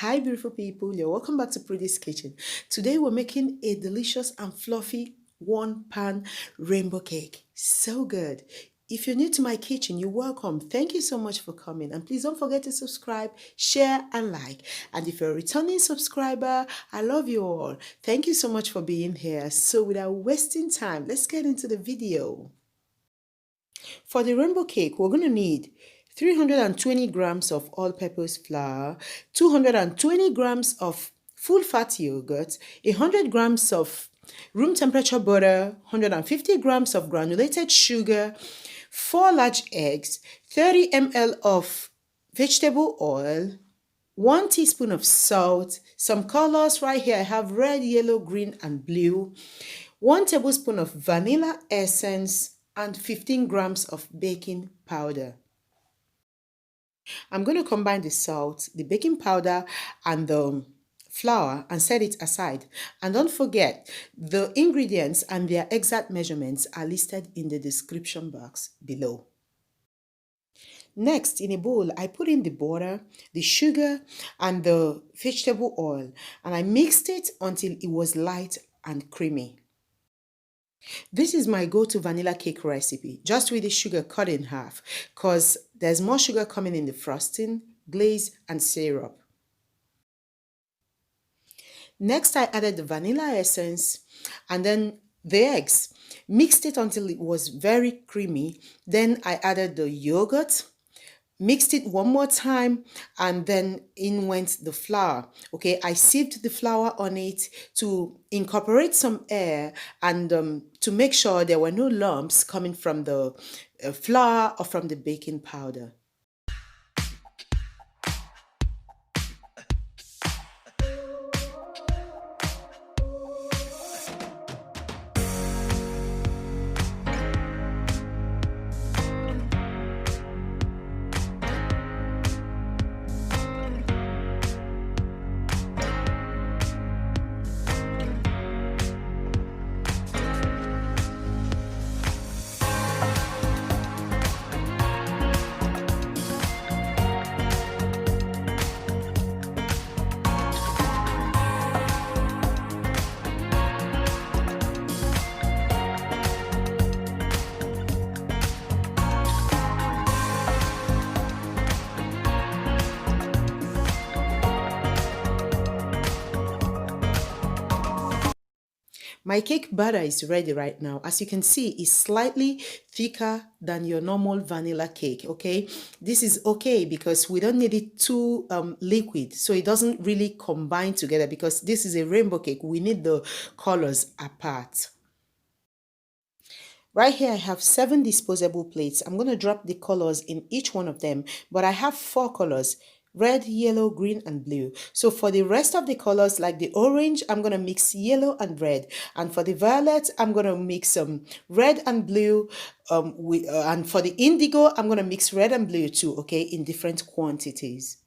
Hi beautiful people, you're welcome back to Pretty's Kitchen. Today we're making a delicious and fluffy one pan rainbow cake. So good. If you're new to my kitchen, you're welcome. Thank you so much for coming, and please don't forget to subscribe, share and like. And if you're a returning subscriber, I love you all. Thank you so much for being here. So without wasting time, let's get into the video. For the rainbow cake, we're going to need 320 grams of all-purpose flour, 220 grams of full-fat yogurt, 100 grams of room temperature butter, 150 grams of granulated sugar, 4 large eggs, 30 ml of vegetable oil, 1 teaspoon of salt, some colors right here. I have red, yellow, green, and blue, 1 tablespoon of vanilla essence, and 15 grams of baking powder. I'm going to combine the salt, the baking powder, and the flour and set it aside. And don't forget, the ingredients and their exact measurements are listed in the description box below. Next, in a bowl, I put in the butter, the sugar, and the vegetable oil, and I mixed it until it was light and creamy. This is my go-to vanilla cake recipe, just with the sugar cut in half, because there's more sugar coming in the frosting, glaze, and syrup. Next, I added the vanilla essence and then the eggs. Mixed it until it was very creamy. Then I added the yogurt, mixed it one more time, and then in went the flour. Okay, I sieved the flour on it to incorporate some air and to make sure there were no lumps coming from the flour or from the baking powder. My cake batter is ready right now. As you can see, it's slightly thicker than your normal vanilla cake, okay? This is okay because we don't need it too liquid, so it doesn't really combine together, because this is a rainbow cake. We need the colors apart. Right here, I have 7 disposable plates. I'm going to drop the colors in each one of them, but I have 4 colors: red, yellow, green, and blue. So for the rest of the colors, like the orange, I'm going to mix yellow and red. And for the violet, I'm going to mix some red and blue. And for the indigo, I'm going to mix red and blue too, okay, in different quantities.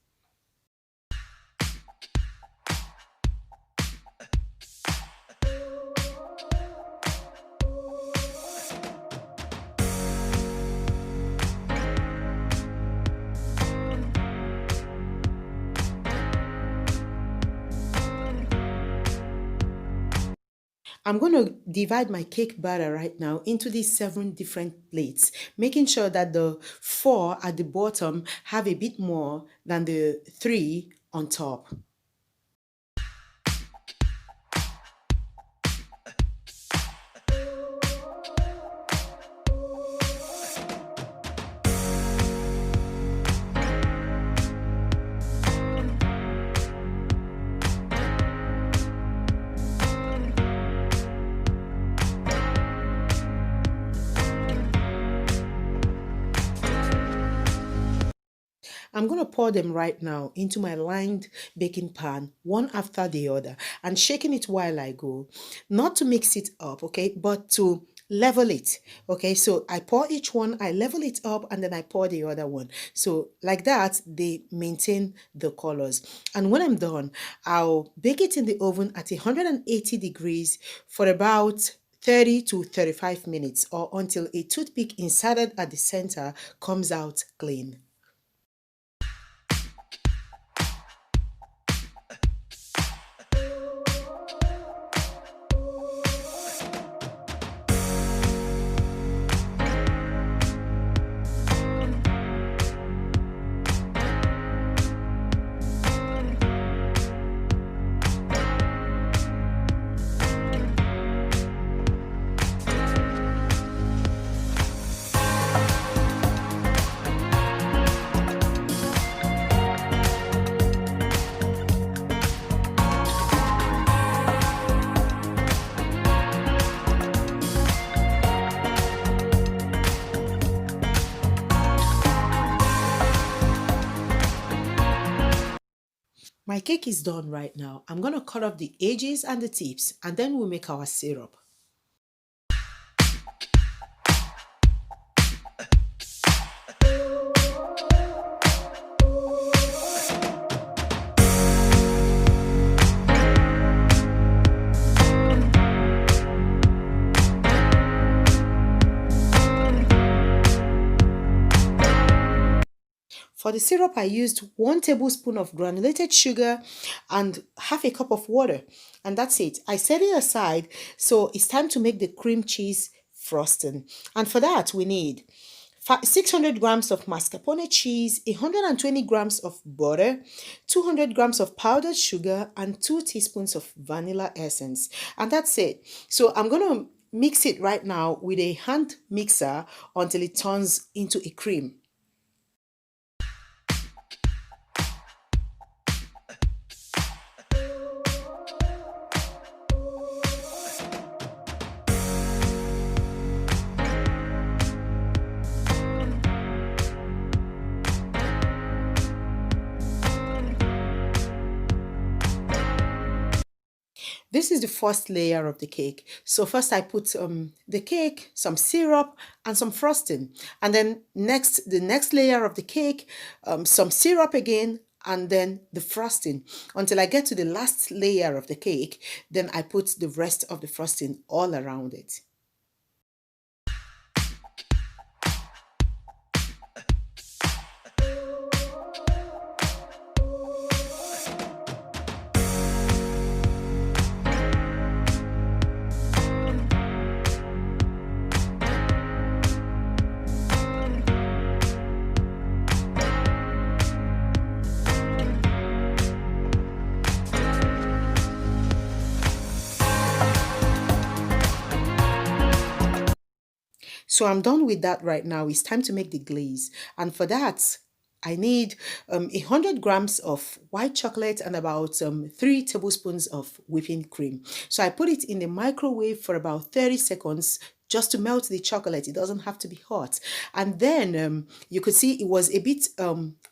I'm going to divide my cake batter right now into these 7 different plates, making sure that the 4 at the bottom have a bit more than the 3 on top. I'm going to pour them right now into my lined baking pan, one after the other, and shaking it while I go. Not to mix it up, okay, but to level it. Okay, so I pour each one, I level it up, and then I pour the other one. So like that, they maintain the colors. And when I'm done, I'll bake it in the oven at 180 degrees for about 30 to 35 minutes, or until a toothpick inserted at the center comes out clean. My cake is done right now. I'm going to cut off the edges and the tips, and then we'll make our syrup. For the syrup, I used 1 tablespoon of granulated sugar and half a cup of water. And that's it. I set it aside. So it's time to make the cream cheese frosting. And for that, we need 600 grams of mascarpone cheese, 120 grams of butter, 200 grams of powdered sugar, and 2 teaspoons of vanilla essence. And that's it. So I'm going to mix it right now with a hand mixer until it turns into a cream. This is the first layer of the cake. So first I put the cake, some syrup, and some frosting. And then the next layer of the cake, some syrup again, and then the frosting. Until I get to the last layer of the cake, then I put the rest of the frosting all around it. So I'm done with that right now. It's time to make the glaze. And for that, I need 100 grams of white chocolate and about 3 tablespoons of whipping cream. So I put it in the microwave for about 30 seconds just to melt the chocolate. It doesn't have to be hot. And then you could see it was a bit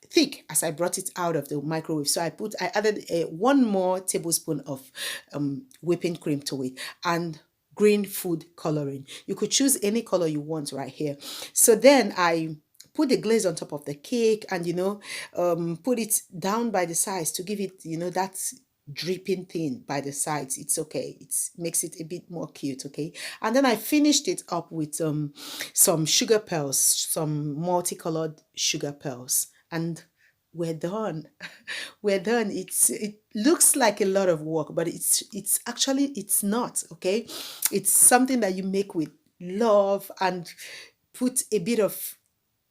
thick as I brought it out of the microwave. So I added 1 more tablespoon of whipping cream to it and green food coloring. You could choose any color you want right here. So then I put the glaze on top of the cake and, put it down by the sides to give it, that dripping thing by the sides. It's okay. It makes it a bit more cute, okay? And then I finished it up with some sugar pearls, some multicolored sugar pearls. And we're done. We're done. It looks like a lot of work, but it's actually not, okay? It's something that you make with love and put a bit of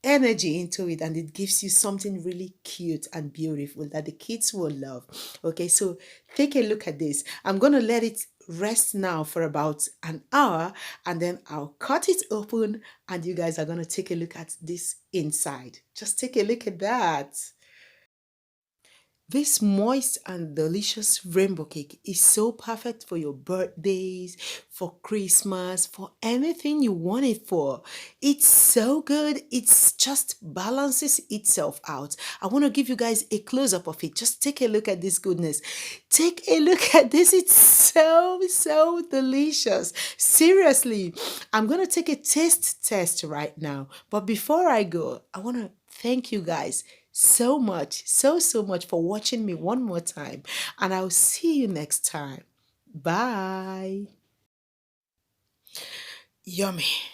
energy into it, and it gives you something really cute and beautiful that the kids will love. Okay, so take a look at this. I'm going to let it rest now for about an hour, and then I'll cut it open and you guys are going to take a look at this inside. Just take a look at that. This moist and delicious rainbow cake is so perfect for your birthdays, for Christmas, for anything you want it for. It's so good. It's just balances itself out. I want to give you guys a close-up of it. Just take a look at this goodness. Take a look at this. It's so delicious. Seriously, I'm going to take a taste test right now. But before I go, I want to thank you guys so much, so much for watching me one more time. And I'll see you next time. Bye. Yummy.